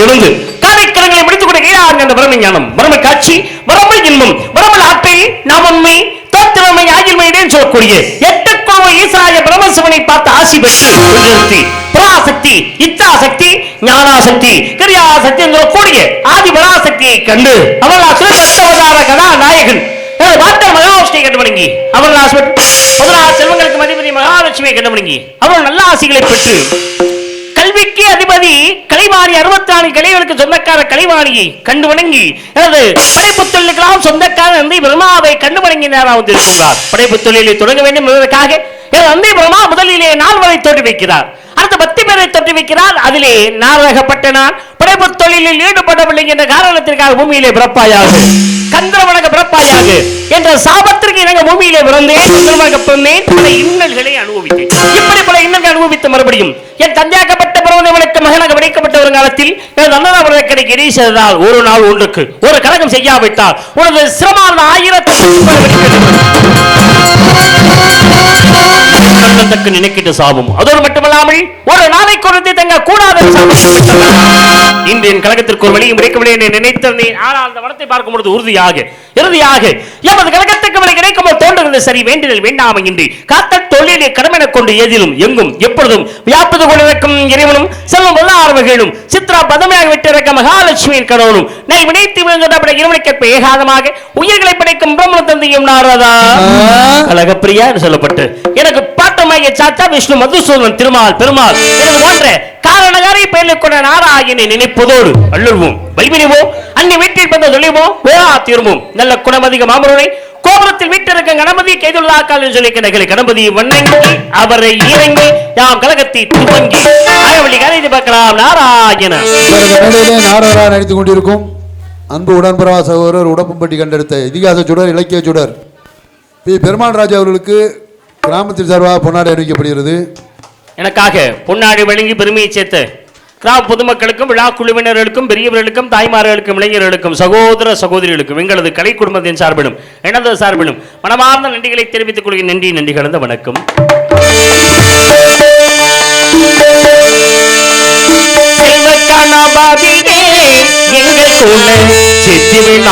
எழுந்து காலைக்கிழமையை முடித்துக் கொடுக்கிறார் என்ற பிரமை ஞானம் பிரமை காட்சி பிரமை இன்பம் பிரமல் ஆட்பை நாமன்மை தோற்றமை ஆகியமையுடன் சொல்லக்கூடிய எட்டு கோவை ஈசாய பிரம்மசிவனை பார்த்து ஆசி பெற்று பராசக்தி இச்சாசக்தி ஞானாசக்தி கிரியாசக்தி கூடிய ஆதி பராசக்தியை கண்டு அவர்கள் கதாநாயகன் மகாலட்சுமி கண்டு வணங்கி அவர்கள் செல்வங்களுக்கு மதிபதி மகாலட்சுமியை கண்டு வணங்கி அவர்கள் நல்ல ஆசிகளை பெற்று கல்விக்கு அதிபதி கலைவாணி 64 கலைகளுக்கு சொந்தக்கார கலைவாணியை கண்டு வணங்கி எனது படைப்பு தொழிலுக்கெல்லாம் சொந்தக்கார நந்தி பிரம்மாவை கண்டு வணங்கினார் வந்திருக்கிறார். படைப்பு தொழிலை தொடங்க வேண்டும் என்பதற்காக நந்தி பிரம்மா முதலிலே 4 வரை தோற்றி வைக்கிறார். அடுத்த 10 பேரை தோற்றி வைக்கிறார். அதிலே நாரகப்பட்ட நான் படைப்பு தொழிலில் ஈடுபடவில்லை என்ற காரணத்திற்காக பூமியிலே பிறப்பாயாக கந்தரவனக பிறப்பாயாக என்ற சாபத்திற்கு இணங்க பூமியிலே பிறந்தேன். இன்னல்களை அனுபவித்தேன். இப்படி பல இன்னல்களை அனுபவித்து மறுபடியும் என் தந்தையாக்கப்பட்ட பிறந்தவனுக்கு மகனாக விடைக்கப்பட்ட ஒரு காலத்தில் எனது அண்ணனாவதை கிடைக்க இடைச்சதால் ஒரு நாள் ஒன்றுக்கு ஒரு கழகம் செய்யாவிட்டால் உனது சிரமான 1000 நினைக்கிட்டு சாபம். அதோடு மட்டுமல்லாமல் ஒரு நாளைக்கு ஒரு தங்க கூடாத இந்தியன் கழகத்திற்கு ஒரு வழியும் கிடைக்கவில்லை என்று நினைத்தேன். ஆனால் அந்த வனத்தை பார்க்கும் பொழுது இறுதியாக எமது கழகத்துக்கு வழி கிடைக்கும் தோன்றுகிறது. சரி வேண்டியதில் வேண்டாமல் இன்றி காத்த தொழிலை கடமை கொண்டு ஏதிலும் எங்கும் எப்பொழுதும் வியாபது கொண்டிருக்கும் இறைவனும் செல்வம் வல்லார்வர்களும் சித்ரா பதமையாக விட்டிருக்க மகாலட்சுமியின் கடவுளும் நான் வினைத்து விழுந்த இறைவனுக்கேற்ப ஏகாதமாக உயிர்களை படைக்கும் பிரம்ம தந்தையும் நாரதா கழகப்பிரியா என்று சொல்லப்பட்டு எனக்கு பாட்டமாகிய சாத்தா விஷ்ணு மதுசூதன் திருமால் பெருமாள் எனக்கு போன்ற காரணகாரை பெயரில் கொண்ட நாராயணனை நினைப்பதோடு அல்லுவோம் வலிமினிவோம் அன்னி வீட்டில் வந்த தொழிவோம் ஓரா தீர்வோம் நல்ல குணமதிக மாமருனை கோபுரத்தில் வீட்டிருக்க கணபதி கைதுள்ளாக்கால் என்று சொல்லி கணபதி வணங்கி அவரை இறங்கி யாம் கழகத்தை துவங்கி ஆயவழி கரைந்து பார்க்கலாம். நாராயண நாராயணா நடித்துக் கொண்டிருக்கும் அன்பு உடன்பரவா சகோதரர் உடம்பம்பட்டி கண்டெடுத்த இதிகாச சுடர் இலக்கிய சுடர் பி பெருமாள் ராஜா அவர்களுக்கு கிராமத்தில் சார்பாக பொன்னாடை அறிவிக்கப்படுகிறது. எனக்காக பொன்னாடி வழங்கி பெருமையை சேர்த்து கிராம பொதுமக்களுக்கும் விழா குழுவினர்களுக்கும் பெரியவர்களுக்கும் தாய்மார்களுக்கும் இளைஞர்களுக்கும் சகோதர சகோதரிகளுக்கும் எங்களது கலை குடும்பத்தின் சார்பிலும் எனது சார்பிலும் மனமார்ந்த நன்றிகளை தெரிவித்துக் கொள்கிற நன்றி கலந்த வணக்கம். எங்கள் குல சித்தி விநாயகனே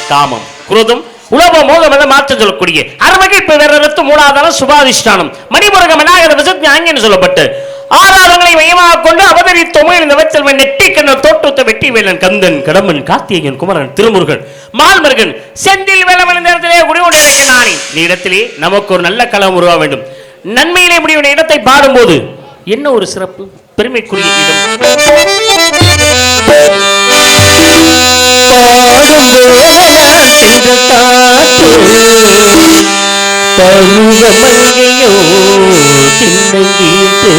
காமம் குரோதம் உலகம் மோகம் என மாற்றம் சொல்லக்கூடிய அறுவகை பேரத்து மூலாதாரம் சுபாதிஷ்டானம் மணிமுருகம் விநாயகர் விசஞாங்கன்னு சொல்லப்பட்டு ஆறாரங்களை மையமாக கொண்டு அவதரித்தோமே இந்த வச்சல்வன் நெட்டி கண்ண தோட்டத்தை வெட்டி வேலன் கந்தன் கடம்பன் கார்த்திகேயன் குமரன் திருமுருகன் மால்மருகன் செந்தில் வேலவன் இந்த இடத்திலே குடியோடு இருக்கிறானே இந்த இடத்திலே நமக்கு ஒரு நல்ல களம் உருவாக வேண்டும். நன்மையிலே முடிவுடைய இடத்தை பாடும்போது என்ன ஒரு சிறப்பு பெருமைக்குரிய பருவமங்கையோ திண்ணங்கீட்டு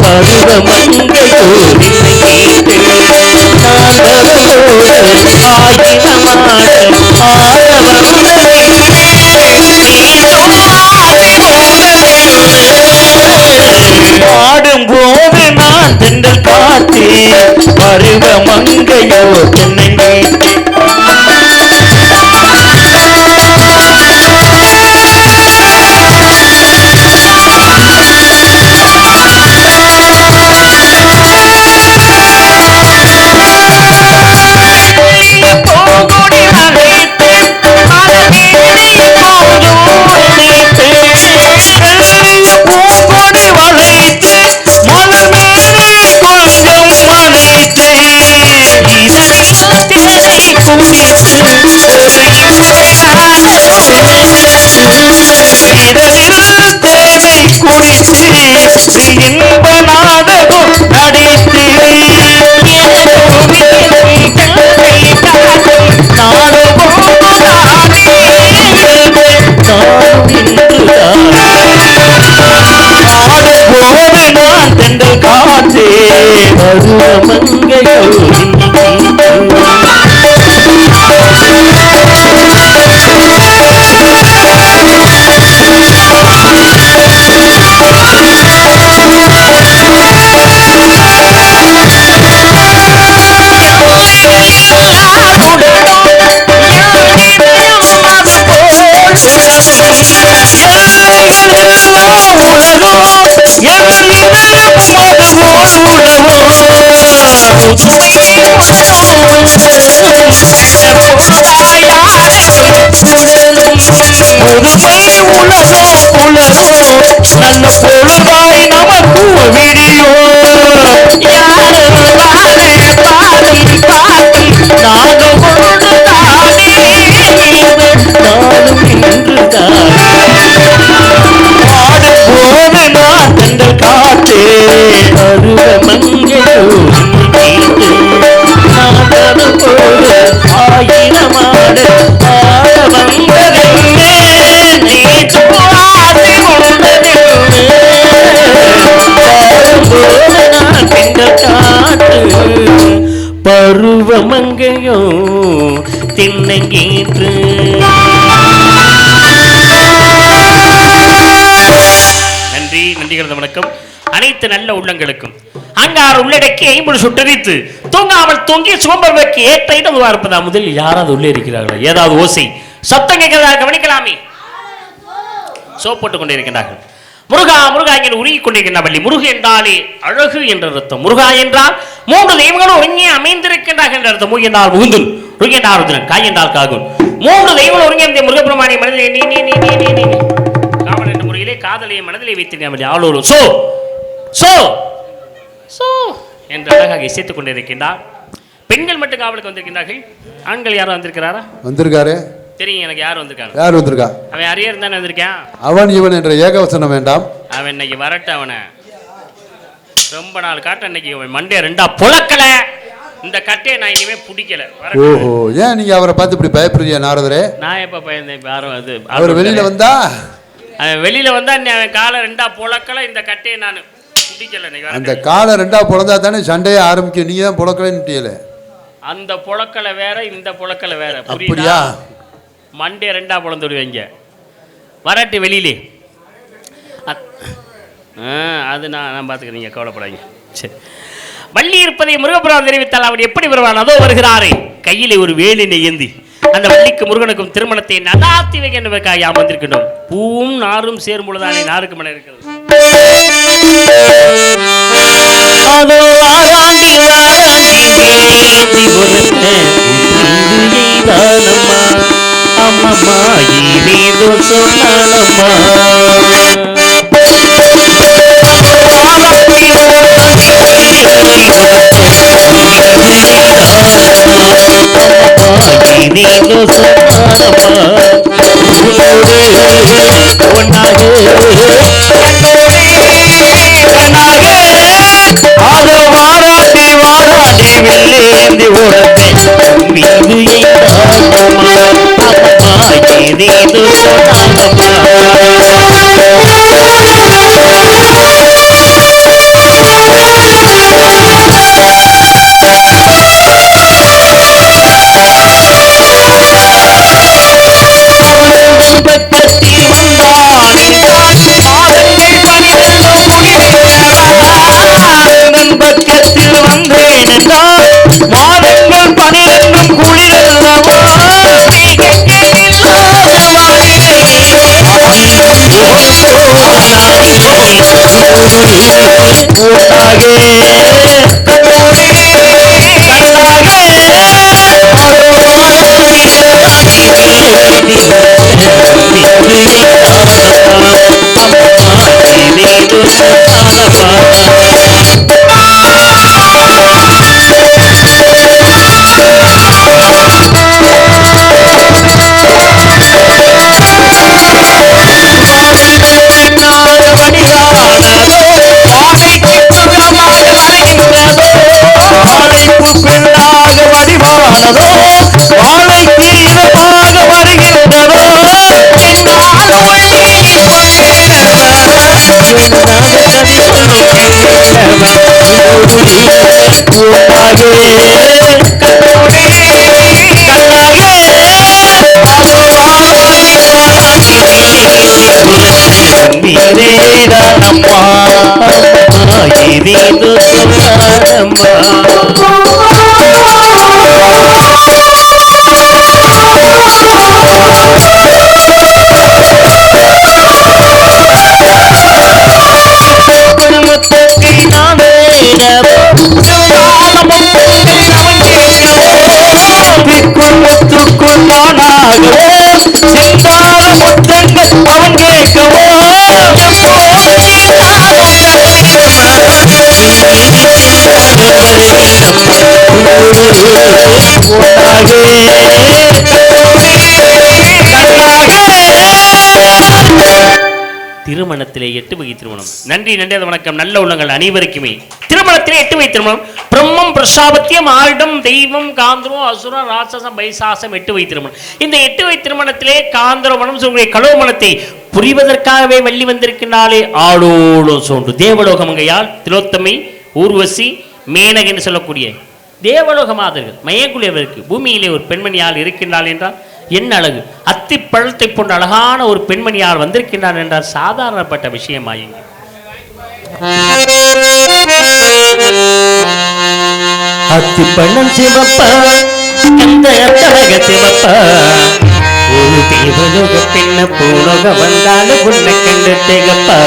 பருவமங்கையோ திண்ணங்கீட்டு பாடும் போது நான் தென்றல் பார்த்தேன் பருவ மங்கையோ தென்னங்கீட்டு நல்ல பொழுதாய் நமக்கு விடியோ காட்டு அருவமங்கோ ஆயிரமாடு ஆட வந்ததென்னே நீச்சு ஆசை கொண்டதென்னே நான் பெண்கள் காட்டு பருவமங்கையோ திண்ணங்கீற்று. நன்றி நன்றிகளது வணக்கம் அனைத்து நல்ல உள்ளங்களுக்கும். அங்காறு உள்ளடக்கி 50 சுட்டரித்து தூங்காமல் தூங்கி சுகம்பருக்கு ஏற்ற இதுவா இருப்பதா? முதலில் யாராவது உள்ளே இருக்கிறார்களா? ஏதாவது ஓசை சத்தம் கேட்கிறதா? கவனிக்கலாமே. சோப் போட்டுக் கொண்டே இருக்கின்றார்கள். முருகா முருகா என்று உருகிக் கொண்டிருக்கின்ற வள்ளி. முருகு என்றாலே அழகு என்ற அர்த்தம். முருகா என்றால் 3 தெய்வங்களும் ஒருங்கே அமைந்திருக்கின்றார்கள் என்ற அர்த்தம். முருகு என்றால் முகுந்தன், ருகு என்றால் ருத்ரன், காய் என்றால் காகுன். 3 தெய்வங்களும் ஒருங்கே முருகப்பெருமானை மனதிலே நீ நீ நீ நீ நீ நீ காவல் என்ற முறையிலே காதலையை மனதிலே வைத்திருக்க ஆளோரு சோ சோ சோ என்று அழகாக இசைத்துக் கொண்டிருக்கின்றார். பெண்கள் மட்டும் காவலுக்கு வந்திருக்கின்றார்கள். ஆண்கள் யாரும் வந்திருக்கிறாரா? வந்திருக்காரு. தெரியும் எனக்கு யார் வந்திருக்காங்க. யார் வந்திருக்கா? அவன் அரியர் தானே வந்திருக்கான். அவன் இவன் என்ற ஏகவசனம் வேண்டாம். அவன் இன்னைக்கு வரட்ட. அவனை ரொம்ப நாள் காட்ட. இன்னைக்கு மண்டே 2 புலக்கல. இந்த கட்டையை நான் இனிமே பிடிக்கல. ஓஹோ, ஏன் நீங்க அவரை பார்த்து இப்படி பயப்படுறீங்க நாரதரே? நான் எப்ப பயந்தேன்? யாரும் அது அவர் வெளியில வந்தா, அவன் வெளியில வந்தா அவன் காலை 2 புலக்கல. இந்த கட்டையை நான் பிடிக்கல. அந்த காலை 2 புலந்தா தானே சண்டையை ஆரம்பிக்கும். நீங்க தான் புலக்கலன்னுட்டியல. அந்த புலக்கலை வேற, இந்த புலக்கலை வேற. அப்படியா? மண்டே 2 புலந்து விடுவீங்க. வரட்டு வெளியிலே. அது நான் பார்த்துக்கிறேன், நீங்கள் கவலைப்படாதீங்க. சரி, வள்ளி இருப்பதை முருகபுரம் தெரிவித்தால் அவர் எப்படி வருவான்? அதோ வருகிறாரே கையிலே ஒரு வேலினை ஏந்தி. அந்த வள்ளிக்கு முருகனுக்கும் திருமணத்தை நடாத்தி வைக்க என்பதற்காக யாம் வந்திருக்கின்றோம். பூவும் நாரும் சேரும் பொழுதானே நாருக்கு மன இருக்கிறது. அதோ வாராண்டி வாராண்டி வேண்டி அம்மம்மா ஏதோ சொன்னாலம்மா. பக்கத்தில் வந்தேன் என்றால் மாதங்கள் 12 குளிரல்லவோ. திருமணத்திலே 8 வகை திருமணம். நன்றி நன்றி வணக்கம். நல்ல உள்ளங்கள் அனைவருக்குமே திருமணத்திலே 8 வகை திருமணம். பிரம்மம் பிரசாபத்தியம் ஆயிடம் தெய்வம் காந்திரம் அசுரம் ராட்சசம் பைசாசம் 8 வகை திருமணம். இந்த 8 வகை திருமணத்திலே காந்திரமணம் சொல்கிற கலோமணத்தை புரிவதற்காகவே வள்ளி வந்திருக்கின்றாலே ஆளோடும் சோன்று தேவலோகமங்கையால் திலோத்தமை ஊர்வசி மேனக என்று சொல்லக்கூடிய தேவலோக மாதர்கள் மயங்குளியவருக்கு பூமியிலே ஒரு பெண்மணியால் இருக்கின்றாள் என்றால் என்ன அழகு! அத்தி பழத்தை போன்ற அழகான ஒரு பெண்மணியால் வந்திருக்கின்றார் என்றால் சாதாரணப்பட்ட விஷயமாயிங்க. அத்தி பழம் சிவப்பா அந்த அத்தழக சிவப்பா ஒரு தேவலோக பெண்ண பூலோக வந்தாலும் உன்னை கண்டு திகப்பா.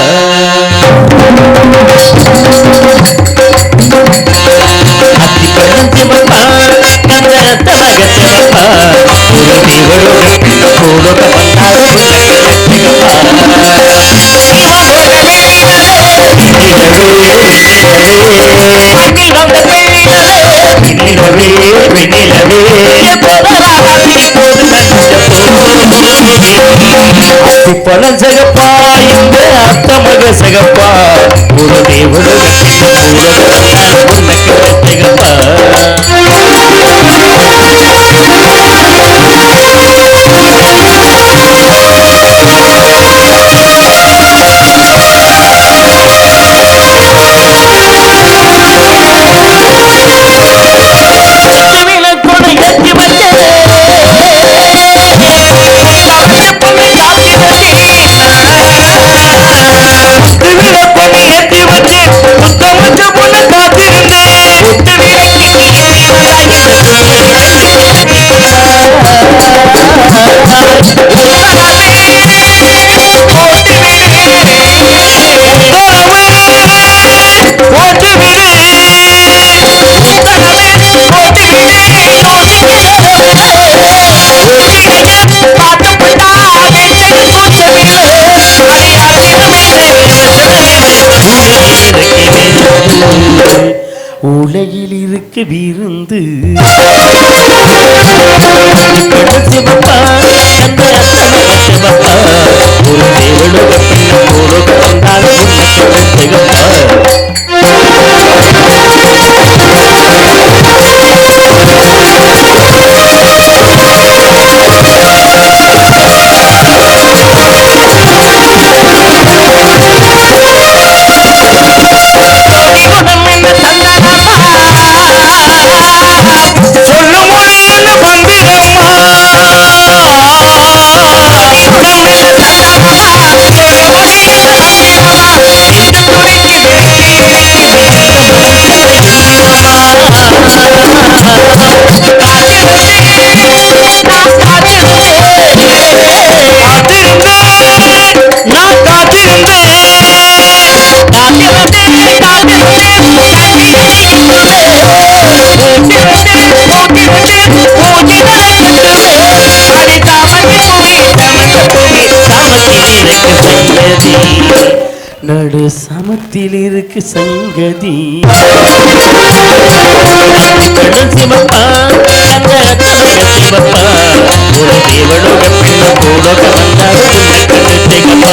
அத்தி பழம் சிவப்பா அந்த அத்தழக சிவப்பா ஒரு தேவலோக பெண்ண பூலோக வந்தாலும் உன்னை கண்டு திகப்பா. பழம் சகப்பா இந்த அத்தமக சகப்பா ஒரு தேவலோக சகப்பா. உலகில் இருக்க விருந்து சிவப்பா அந்த சிவப்பா ஒரு தேவலோக பெண்ண பூலோக வந்தாலும் உன்னை கண்டு திகப்பா. நடு சமத்தில் இருக்கு சங்கதி சிவப்பா அந்த சிவப்பா ஒரு தேவலோக பெண்ண பூலோக வந்தாலும் உன்னை கண்டு திகப்பா.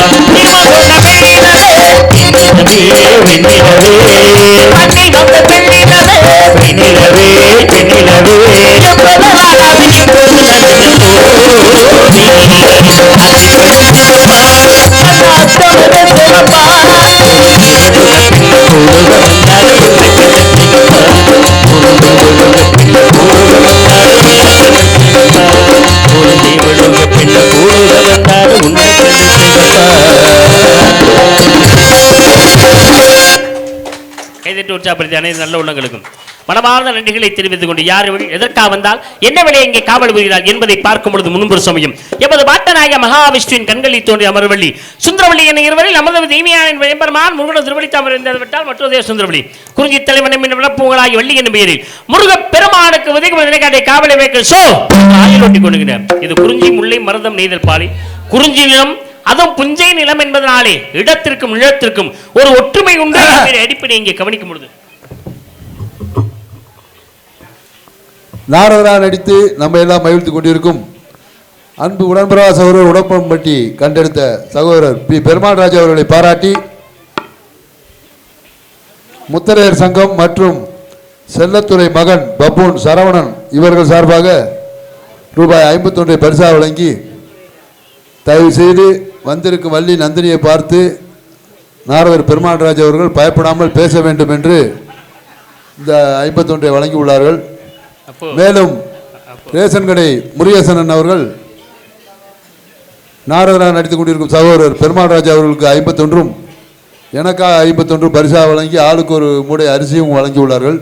நல்ல உள்ளங்களுக்கும் மனமார்ந்த நன்றிகளை தெரிவித்துக் கொண்டு யார் எதற்காக வந்தால் என்ன விலை இங்கே காவல் புரிகிறார் என்பதை பார்க்கும் பொழுது முன்பு சமயம் எமது பாட்டநாயக மகாவிஷ்ணுவின் கண்களில் தோன்றிய அமர்வள்ளி சுந்தரவள்ளி என இருவரில் அமர்ந்த தெய்வீயான பெருமான் முருகன் திருவடி தாமரைவிட்டால் மற்றொரு சுந்தரவள்ளி குறிஞ்சி தலைவன் விளப்புகளாகி வள்ளி என்ற பெயரில் முருக பெருமானுக்கு உதவி நிலைக்காட்டை காவலை வைக்க சோ ஆயில் ஒட்டி கொண்டுகிறார். இது குறிஞ்சி முல்லை மருதம் நெய்தல் பாலி குறிஞ்சி நிலம் அதுவும் புஞ்சை நிலம் என்பதனாலே இடத்திற்கும் நிலத்திற்கும் ஒரு ஒற்றுமை உண்டு அடிப்படை இங்கே கவனிக்கும் பொழுது நாரதராக நடித்து நம்ம எல்லாம் மகிழ்த்து கொண்டிருக்கும் அன்பு உடன்பிறவா சகோதரர் உடப்பம்பட்டி கண்டெடுத்த சகோதரர் பி பெருமாள் ராஜா அவர்களை பாராட்டி முத்தரையர் சங்கம் மற்றும் செல்லத்துறை மகன் பப்பூன் சரவணன் இவர்கள் சார்பாக ரூபாய் 51 பரிசாக வழங்கி தயவு செய்து வந்திருக்கும் வள்ளி நந்தினியை பார்த்து நாரதர் பெருமாள் ராஜா அவர்கள் பயப்படாமல் பேச வேண்டும் என்று இந்த 51 வழங்கி உள்ளார்கள். மேலும் ரேஷன் கடை முருகேசன் அவர்கள் நாரதராக நடித்துக் கொண்டிருக்கும் சகோதரர் பெருமாள் ராஜா அவர்களுக்கு 51 எனக்காக 51 பரிசாக வழங்கி ஆளுக்கு ஒரு மூடை அரிசியும் வழங்கி உள்ளார்கள்.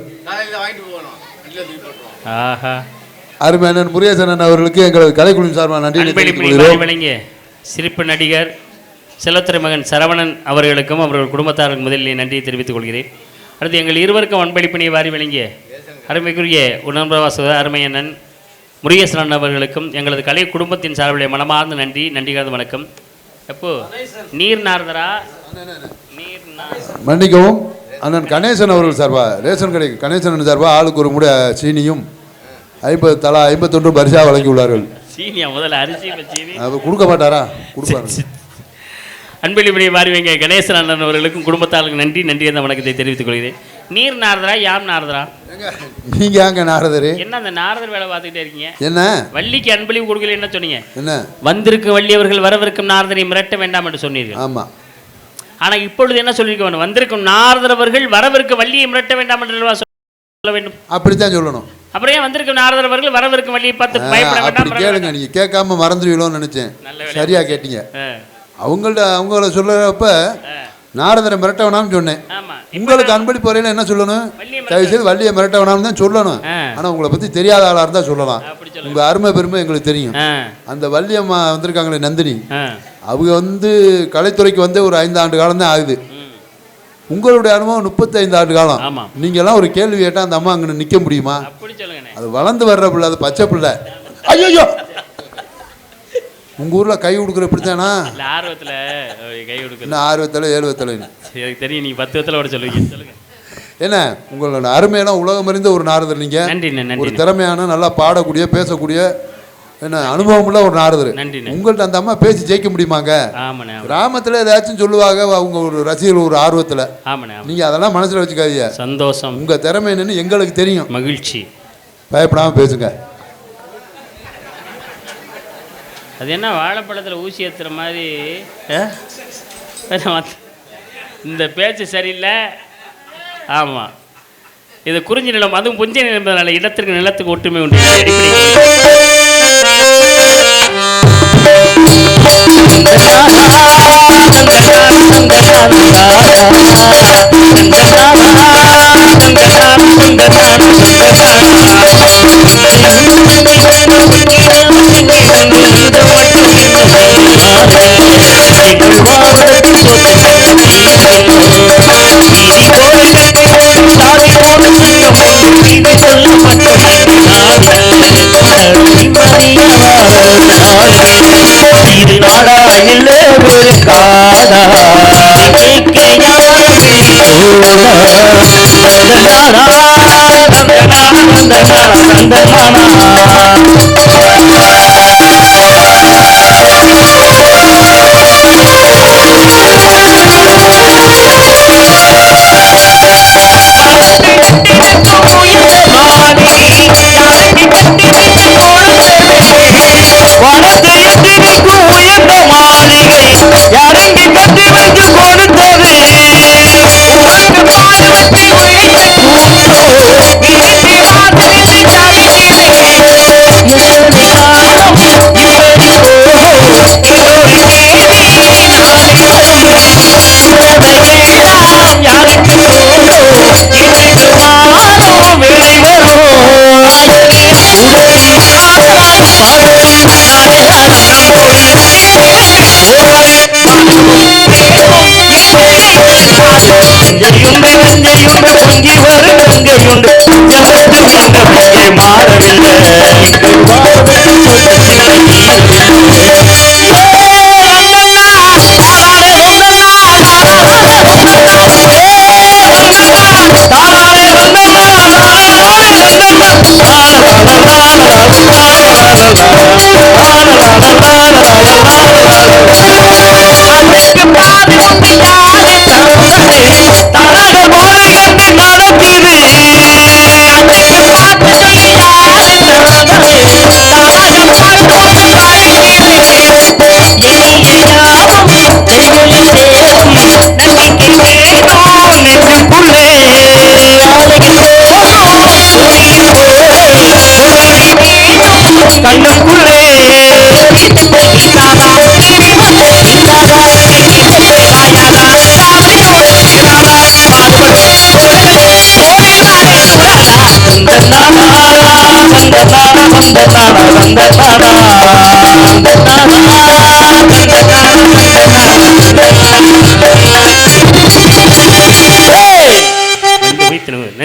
அருமையான முருகேசன் அவர்களுக்கு எங்களது கலைக்குழுவின் சார்பாக நன்றி. சிரிப்பு நடிகர் செல்லத்துறை மகன் சரவணன் அவர்களுக்கும் அவர்கள் குடும்பத்தாருக்கு முதலில் நன்றியை தெரிவித்துக் கொள்கிறேன். அடுத்து எங்கள் இருவருக்கும் அன்பளிப்பினை வாரி வழங்கிய அருமைக்குரிய உடன்பிறவாச அருமையண்ணன் முருகேசன் அவர்களுக்கும் எங்களது கலை குடும்பத்தின் சார்பிலே மனமார்ந்த நன்றி. நன்றிகாத வணக்கம். எப்போ நீர் நாரதரா மன்னிக்கவும் அண்ணன் கணேசன் அவர்கள் சார்பா ரேஷன் கடை கணேசன் சார்பா ஆளுக்கு ஒரு மூடை சீனியும் 51 பரிசாக வழங்கி உள்ளார்கள். சீனியா முதல்ல அரிசி அவர் கொடுக்க மாட்டாரா? கொடுப்பாரு. அன்பளிப்படி வாரிவங்க கணேசன் அண்ணன் அவர்களுக்கும் குடும்பத்தாருக்கு நன்றி. நன்றி அந்த வணக்கத்தை தெரிவித்துக் கொள்கிறேன். நீர் நாரதரா யாம் நாரதரா? நீங்க அங்க நாரதர் என்ன அந்த நாரதர் வேலை பார்த்துக்கிட்டே இருக்கீங்க? என்ன வள்ளிக்கு அன்பளிப்பு கொடுக்கல என்ன சொன்னீங்க? என்ன வந்திருக்கும் வள்ளி அவர்கள் வரவிருக்கும் நாரதரை மிரட்ட வேண்டாம் என்று சொன்னீர்கள். ஆமா. ஆனா இப்பொழுது என்ன சொல்லிருக்க? வந்திருக்கும் நாரதர் அவர்கள் வரவிருக்கும் வள்ளியை மிரட்ட வேண்டாம் என்று சொல்ல வேண்டும். அப்படித்தான் சொல்லணும். அப்புறம் ஏன் வந்திருக்கும் நாரதர் அவர்கள் வரவிருக்கும் வள்ளியை பார்த்து பயப்பட வேண்டாம்? கேளுங்க, நீங்க கேட்காம மறந்துடுவீங்களோன்னு நினைச்சேன். சரியா கேட்டீங்க. அவங்கள சொல்றப்ப நாரதரை மிரட்ட வேணாம்னு சொன்னேன். உங்களுக்கு அன்பளிப்பு வரையில என்ன சொல்லணும்? தயவுசெய்து வள்ளியை மிரட்ட வேணாம்னு தான் சொல்லணும். ஆனா உங்களை பத்தி தெரியாத ஆளா இருந்தா சொல்லலாம். உங்க அருமை பெருமை எங்களுக்கு தெரியும். அந்த வள்ளியம்மா வந்திருக்காங்களே நந்தினி, அவங்க கலைத்துறைக்கு ஒரு 5 ஆண்டு காலம் தான் ஆகுது. உங்களுடைய அனுபவம் 35 ஆண்டு காலம். நீங்க எல்லாம் ஒரு கேள்வி கேட்டா அந்த அம்மா அங்க நிக்க முடியுமா? அது வளர்ந்து வர்ற பிள்ளை, அது பச்சை பிள்ளை. ஐயோ, உங்க ஊர்ல கை கொடுக்குற இப்படித்தானா? ஆர்வத்துல கை கொடுக்குற ஆர்வத்துல 7 தெரியும். நீங்க 10 சொல்லுங்க. என்ன உங்களோட அருமையெல்லாம் உலகம் அறிந்த ஒரு நாரதர். நீங்க ஒரு திறமையான நல்லா பாடக்கூடிய பேசக்கூடிய என்ன அனுபவம் உள்ள ஒரு நாரதர். உங்கள்ட்ட அந்த அம்மா பேசி ஜெயிக்க முடியுமாங்க? கிராமத்துல ஏதாச்சும் சொல்லுவாங்க அவங்க ஒரு ரசிகர்கள் ஒரு ஆர்வத்துல. நீங்க அதெல்லாம் மனசுல வச்சுக்காதீங்க. சந்தோஷம். உங்க திறமை என்னன்னு எங்களுக்கு தெரியும். மகிழ்ச்சி. பயப்படாம பேசுங்க. அது என்ன வாழைப்பழத்தில் ஊசி ஏற்றுற மாதிரி இந்த பேச்சு சரியில்லை. ஆமாம், இது குறிஞ்சி நிலம், அதுவும் புஞ்சை நிலம் என்பதனால இடத்திற்கு நிலத்துக்கு ஒற்றுமை உண்டு.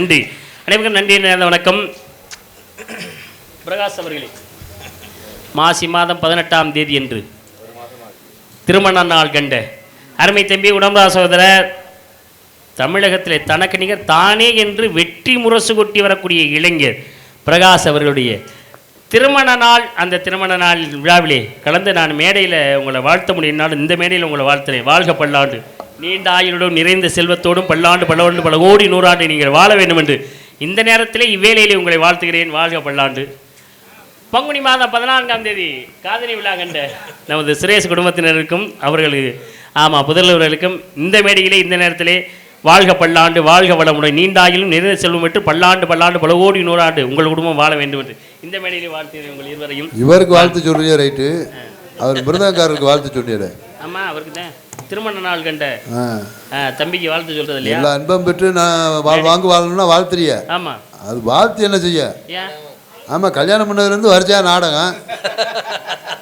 நன்றி. அனைவருக்கும் நன்றி. வணக்கம். பிரகாஷ் அவர்களே, மாசி மாதம் 18ஆம் தேதி என்று திருமண நாள் கண்ட அருமை தம்பி உடம்பா சகோதரர், தமிழகத்திலே தனக்கு நிகர் தானே என்று வெற்றி முரசு கொட்டி வரக்கூடிய இளைஞர் பிரகாஷ் அவர்களுடைய திருமண நாள். அந்த திருமண நாள் விழாவிலே கலந்து நான் மேடையில் உங்களை வாழ்த்த முடியினாலும் இந்த மேடையில் உங்களை வாழ்த்துறேன். வாழ்க பல்லாண்டு, நீண்ட ஆயுளுடன் நிறைந்த செல்வத்தோடும் பல்லாண்டு பல்லாண்டு பல கோடி நூறாண்டு நீங்கள் வாழ வேண்டும் என்று இந்த நேரத்திலே இவ்வேளையிலே உங்களை வாழ்த்துகிறேன். வாழ்க பல்லாண்டு. பங்குனி மாதம் 14ஆம் தேதி காதணி விழா கண்ட நமது சுரேஷ் குடும்பத்தினருக்கும் அவர்களுக்கு புதல்வர்களுக்கும் இந்த மேடையிலே இந்த நேரத்திலே வாழ்க பல்லாண்டு, வாழ்க வளமுடன், நீண்டாயிலும் நிறைந்த செல்வம் பெற்று பல்லாண்டு பல்லாண்டு பல கோடி நூறாண்டு உங்கள் குடும்பம் வாழ வேண்டும் என்று இந்த மேடையிலே வாழ்த்து உங்கள் இருவரையும். இவருக்கு வாழ்த்து சொல்றியா? ரைட்டு. அவர் மிருதங்காரருக்கு வாழ்த்து சொல்லிடு. ஆமா, அவருக்கு தான் திருமண நாள் கண்ட தம்பிக்கு வாழ்த்து சொல்றது இல்லையா? எல்லா அன்பம் பெற்று நான் வாழணும்னா வாழ்த்துறிய. ஆமா, அது வாழ்த்து என்ன செய்ய? ஆமா, கல்யாணம் பண்ணதுலேருந்து வரிசையா நாடகம்,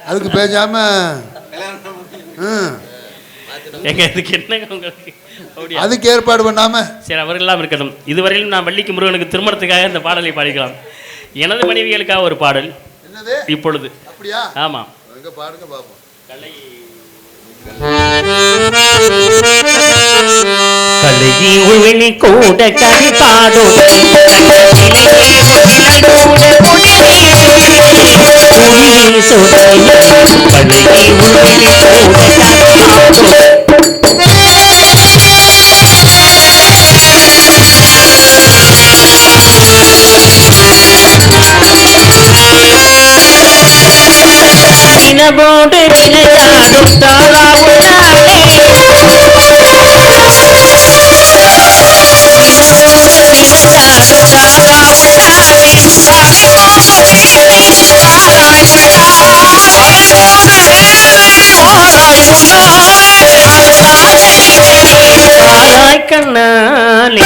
அதுக்கு பேசாம அதுக்கு ஏற்பாடு பண்ணாம சரி அவர்களெல்லாம் இருக்கட்டும். இதுவரையிலும் நான் வள்ளிக்கு முருகனுக்கு திருமணத்துக்காக இந்த பாடலை பாடிக்கலாம். எனது மனைவிகளுக்காக ஒரு பாடல் இப்பொழுது. அப்படியா? ஆமா, பாடுங்க பாப்போம். கலையி உழி கூட கவி பாடும் போடு விளையாடும் தாராவுடானே கண்ணாலே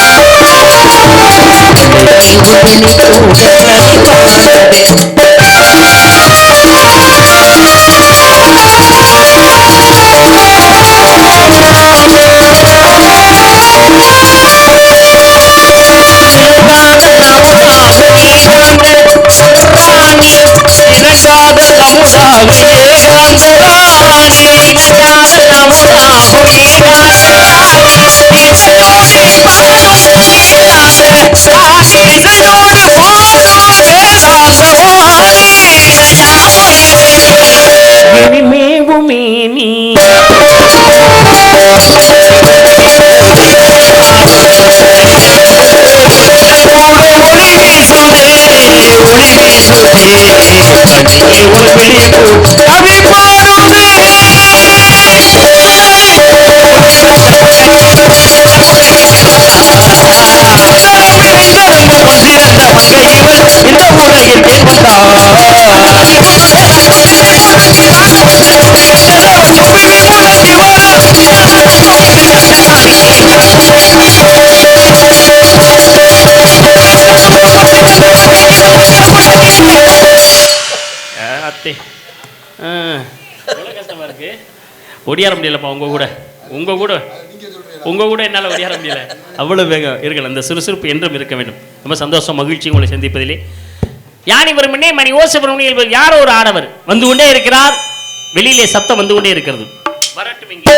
கஷ்டமா இருக்கு. ஒடியார முடியலப்பா உங்க கூட என்னால் ஒடியார முடியல. அவ்வளவு வேகம் இருக்கல. அந்த சுறுசுறுப்பு என்றும் இருக்க வேண்டும். ரொம்ப சந்தோஷம், மகிழ்ச்சி உங்களை சந்திப்பதிலே. யானி வருமுன்னே மணி ஓசை வருமுன்னே யாரோ ஒரு ஆடவர் வந்து கொண்டே இருக்கிறார். வெளியிலே சத்தம் வந்து கொண்டே இருக்கிறது. வரட்டும் இங்கே.